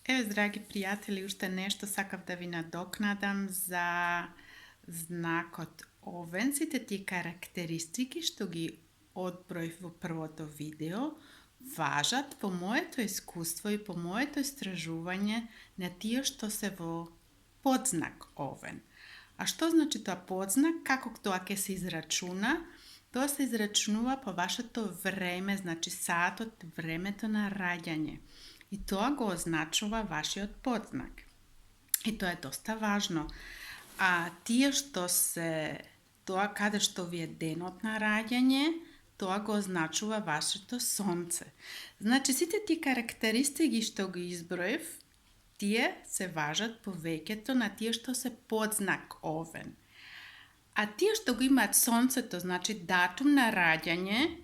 Драги пријатели, уште нешто сакав да ви надокнадам за знакот овен. Сите тие карактеристики што ги одброив во првото видео важат по моето искуство и по моето истражување на тие што се во подзнак овен. А што значи тоа подзнак? Како тоа ќе се израчуна? Тоа се израчунува по вашето време, значи саатот, времето на раѓање. И тоа го означува вашиот подзнак. И тоа е доста важно. А тие што се, тоа каде што ви е денот на раѓање, тоа го означува вашето сонце. Значи, сите тие карактеристики што ги изброив, тие се важат повеќето на тие што се подзнак овен. А тие што го имаат сонцето, значи датум на раѓање,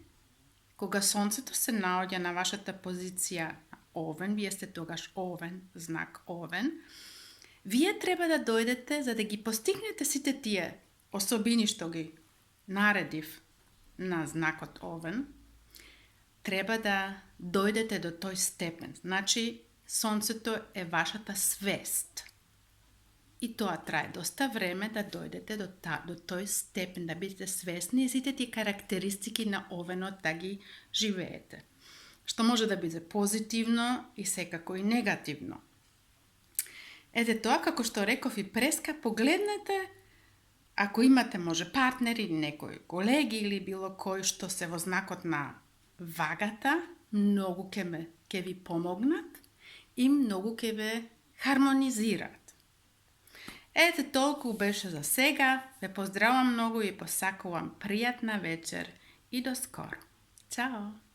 кога сонцето се наоѓа на вашата позиција овен, вие сте тогаш овен, знак овен, вие треба да дојдете за да ги постигнете сите тие особини што ги наредив на знакот овен, треба да дојдете до тој степен. Значи, сонцето е вашата свест. И тоа трае доста време да дојдете до тој степен, да бидете свесни и сите тие карактеристики на овенот да ги живеете. Што може да биде позитивно и секако и негативно. Ете тоа, како што реков и преска, погледнете, ако имате може партнери, некои колеги или било кој што се во знакот на вагата, многу ќе ви помогнат и многу ќе ве хармонизираат. Ете толку беше за сега. Ве поздравам многу и посакувам пријатна вечер и до скоро. Чао!